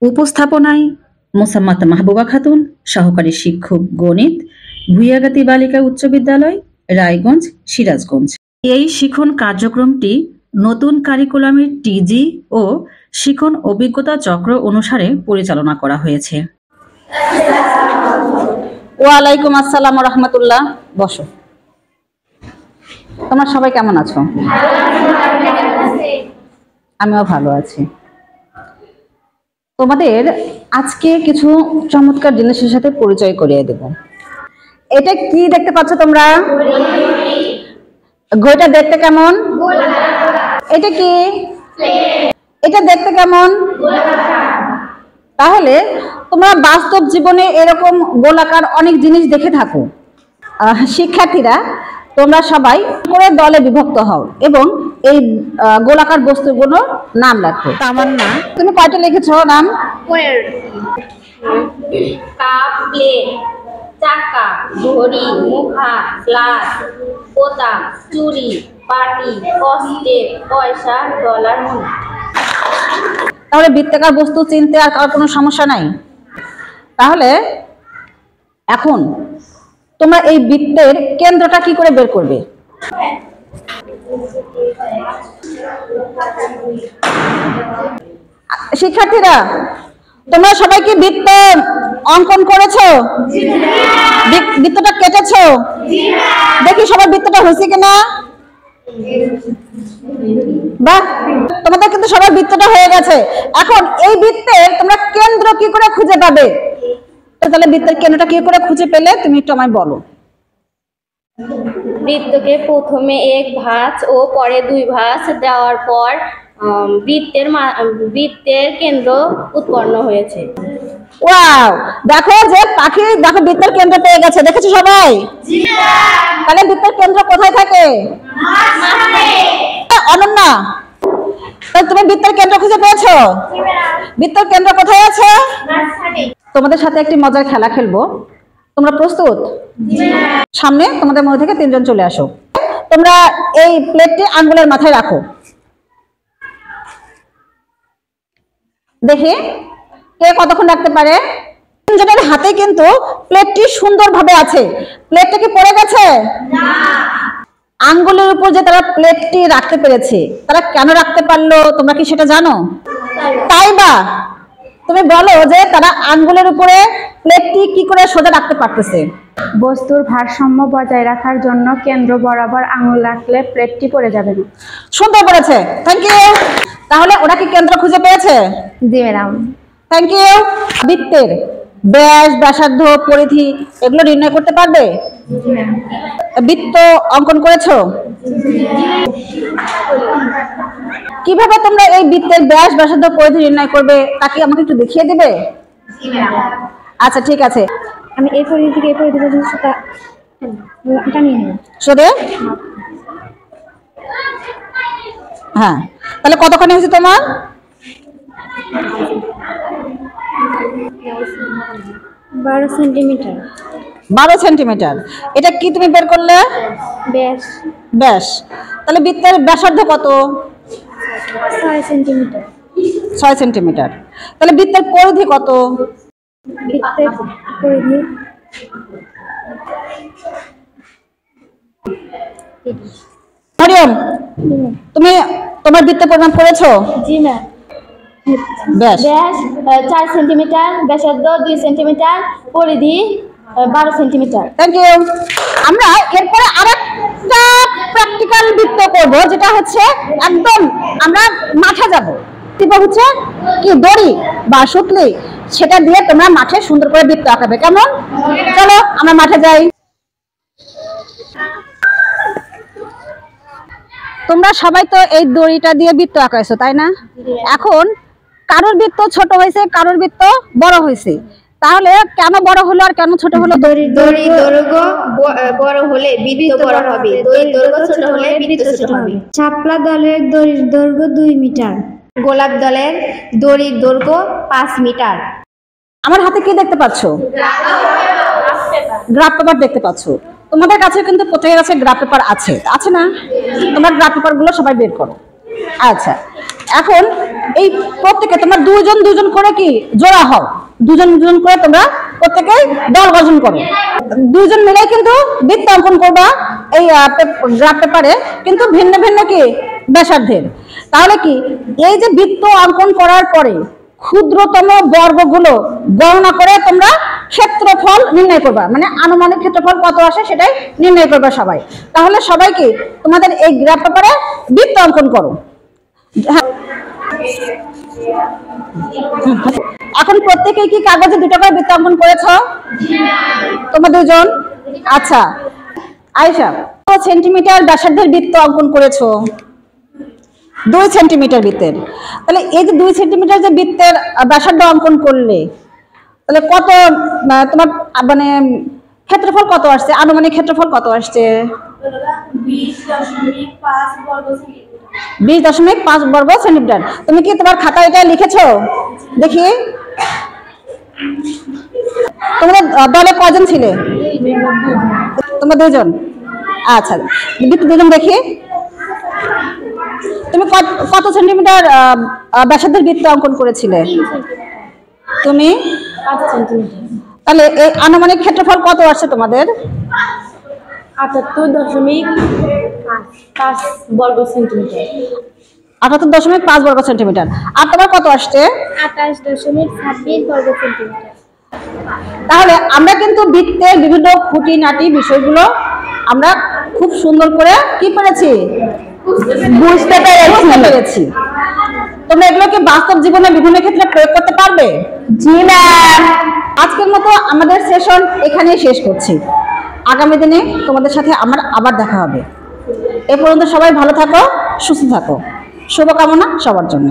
উপস্থাপনায় মোসাম্মত মাহবুবা খাতুন, সহকারী শিক্ষক গণিত, ভুইয়াগাতি বালিকা উচ্চ বিদ্যালয়, রায়গঞ্জ, সিরাজগঞ্জ। এই শিখন কার্যক্রমটি নতুন কারিকুলামের টিজি ও শিখন অভিজ্ঞতা চক্র অনুসারে পরিচালনা করা হয়েছে। ওয়ালাইকুম আসসালাম রহমতুল্লাহ। বসো। তোমরা সবাই কেমন আছো? আমিও ভালো আছি। তোমাদের আজকে কিছু চমৎকার জিনিসের সাথে পরিচয় করিয়ে দেব। এটা কি দেখতে পাচ্ছ তোমরা? ঘড়িটা দেখতে কেমন? এটা কি? এটা দেখতে কেমন? তাহলে তোমরা বাস্তব জীবনে এরকম গোলাকার অনেক জিনিস দেখে থাকো। শিক্ষার্থীরা তোমরা সবাই করে দলে বিভক্ত হও এবং এই গোলাকার বস্তুগুলো নাম লেখো। তামান্না, তুমি কয়টা লিখেছো নাম? 15। কাপ, প্লেট, চাকা, ঘড়ি, মুখা, গ্লাস, বোতাম, চুড়ি, পাটি, কস্টেপ, পয়সা, ডলার, মুদ্রা। তাহলে বৃত্তাকার বস্তু চিনতে আর কার কোনো সমস্যা নাই। তাহলে এখন তোমরা এই বৃত্তের কেন্দ্রটা কি করে বের করবে? শিক্ষার্থীরা তোমরা সবাই কি বৃত্ত অঙ্কন করেছো? বৃত্তটা কেটেছো? দেখি সবার বৃত্তটা হয়েছে কিনা। বাহ, তোমাদের কিন্তু সবার বৃত্তটা হয়ে গেছে। এখন এই বৃত্তের তোমরা কেন্দ্র কি করে খুঁজে পাবে? তাহলে বৃত্তের কেন্দ্রটা কি করে খুঁজে পেলে তুমি একটু আমায় বলো। বৃত্তকে প্রথমে এক ভাঁজ ও পরে 2 ভাঁজ দেওয়ার পর বৃত্তের কেন্দ্র উৎপন্ন হয়েছে। ওয়াও, দেখো যে পাখি দেখো বৃত্তের কেন্দ্র পেয়ে গেছে। দেখেছো সবাই? তাহলে বৃত্তের কেন্দ্র কোথায় থাকে? অনন্যা, তুমি বৃত্তের কেন্দ্র খুঁজে পেয়েছো? বৃত্তের কেন্দ্র কোথায় আছে? তোমাদের সাথে একটি মজার খেলা খেলবো। তোমরা প্রস্তুত? সামনে তোমাদের মধ্যে থেকে 3 জন চলে আসো। তোমরা এই প্লেটটি আঙ্গুলের মাথায় রাখো। দেখি কে কতক্ষণ রাখতে পারে। 3 জনের হাতে কিন্তু প্লেটটি সুন্দরভাবে আছে। প্লেটটা কি পড়ে গেছে? না। আঙ্গুলের উপর যে তারা প্লেটটি রাখতে পেরেছে, তারা কেন রাখতে পারলো তোমরা কি সেটা জানো? তাই বা তুমি বলো যে তারা আঙ্গুলের উপরে প্লেটটি কি করে সোজা রাখতে পারতেছে? বস্তুর ভারসাম্য বজায় রাখার জন্য কেন্দ্র বরাবর আঙুল রাখলে প্লেটটি পড়ে যাবে না। সুন্দর বলেছে, থ্যাংক ইউ। তাহলে ওরা কি কেন্দ্র খুঁজে পেয়েছে? জি ম্যাডাম। Thank you. বৃত্তের ব্যাস, ব্যাসার্ধ, পরিধি এগুলো নির্ণয় করতে পারবে? বৃত্ত অঙ্কন করেছো? কিভাবে তোমরা এই বৃত্তের ব্যাস, ব্যাসার্ধ, পরিধি নির্ণয় করবে তা কি আমাকে একটু দেখিয়ে দিবে? আচ্ছা ঠিক আছে। আমি এই পরিধি থেকে এই পরিধি পর্যন্ত এটা নিয়ে নেব। সোদে, হ্যাঁ, তাহলে কতখানি হয়েছে তোমার? 12 সেন্টিমিটার। 12 সেন্টিমিটার। এটা কি তুমি বের করলে? ব্যাস। ব্যাস। তাহলে বৃত্তের ব্যাসার্ধ কত? 6 সেন্টিমিটার। 6 সেন্টিমিটার। তাহলে বৃত্তের পরিধি কত? বৃত্তের পরিধি মরিয়ম, তুমি তোমার বৃত্তের পরিমাপ করেছো? জি ম্যাম। ব্যাস 4 সেন্টিমিটার, ব্যাসার্ধ 2 সেন্টিমিটার, পরিধি 12 সেন্টিমিটার। Thank you. আমরা এরপরে আরেকটা প্র্যাকটিক্যাল বৃত্ত করব, যেটা হচ্ছে একদম আমরা মাঠে যাব। টিপা হচ্ছে কি দড়ি বা সুতলি, সেটা দিয়ে তোমরা মাঠে সুন্দর করে বৃত্ত আঁকাবে। কেমন? চলো আমরা মাঠে যাই। তোমরা সবাই তো এই দড়িটা দিয়ে বৃত্ত আঁকাইছো, তাই না? এখন কারোর বৃত্ত ছোট হয়েছে, কারোর বৃত্ত বড় হয়েছে। তাহলে কেন বড় হলো আর কেন ছোট হলো? দড়ির দৈর্ঘ্য বড় হলে বৃত্ত বড় হবে, দড়ির দৈর্ঘ্য ছোট হলে বৃত্ত ছোট হবে। শাপলা দলের দড়ির দৈর্ঘ্য 2 মিটার। গোলাপ দলের দড়ির দৈর্ঘ্য 5 মিটার। আমার হাতে কি দেখতে পাচ্ছ? গ্রাফ পেপার দেখতে পাচ্ছ। তোমাদের কাছে কিন্তু প্রত্যেকের কাছে গ্রাফ পেপার আছে, আছে না? তোমরা গ্রাফ পেপার গুলো সবাই বের করো। আচ্ছা, এখন এই প্রত্যেকে তোমরা দুজন দুজন করে কি জোড়া হও, দুজন দুজন করে তোমরা প্রত্যেকে দল গঠন করো, দুজন মিলে কিন্তু বৃত্ত অঙ্কন করবা এই গ্রাফ পেপারে, কিন্তু ভিন্ন ভিন্ন কি ব্যাসার্ধের। তাহলে কি এই যে বৃত্ত অঙ্কন করার পরে ক্ষুদ্রতম বর্গগুলো গণনা করে তোমরা ক্ষেত্রফল নির্ণয় করবা, মানে আনুমানিক ক্ষেত্রফল কত আসে সেটাই নির্ণয় করবা সবাই। তাহলে সবাই কি তোমাদের এই গ্রাফ পেপারে বৃত্ত অঙ্কন করো। এখন প্রত্যেকে কি কাগজে 2টা করে বৃত্ত অঙ্কন করেছো? তোমরা দুজন। আচ্ছা আয়েশা, কত সেন্টিমিটার ব্যাসার্ধের বৃত্ত অঙ্কন করেছো? 2 সেন্টিমিটার বৃত্তের। তাহলে এই যে 2 সেন্টিমিটার যে বৃত্তের ব্যাসার্ধ অঙ্কন করলে, তাহলে কত তোমার মানে ক্ষেত্রফল কত আসছে, আনুমানিক ক্ষেত্রফল কত আসছে? 20.5 বর্গ সেন্টিমিটার। তুমি কি তোমার খাতায় এটা লিখেছো? দেখি তোমরা দলে কজন ছিলে? তোমরা 2জন। আচ্ছা দুজন দেখি, তুমি কত সেন্টিমিটার ব্যাসার্ধের বৃত্ত অঙ্কন করেছিলে? তুমি 5 সেন্টিমিটার। তাহলে এই আনুমানিক ক্ষেত্রফল কত আসছে তোমাদের? 78.5 বর্গ সেন্টিমিটার। 78.5 বর্গ সেন্টিমিটার। আর তোমার কত আসছে? 28.26 বর্গ সেন্টিমিটার। তাহলে আমরা কিন্তু বৃত্তের বিভিন্ন খুঁটিনাটি বিষয়গুলো আমরা খুব সুন্দর করে কি পেরেছি, বুঝতে পেরেছি। তোমরা এগুলোকে বাস্তব জীবনে বিভিন্ন ক্ষেত্রে প্রয়োগ করতে পারবে? জি ম্যাম। আজকের মতো আমাদের সেশন এখানেই শেষ করছি। আগামী দিনে তোমাদের সাথে আমার আবার দেখা হবে। এ পর্যন্ত সবাই ভালো থাকো, সুস্থ থাকো। শুভকামনা সবার জন্য।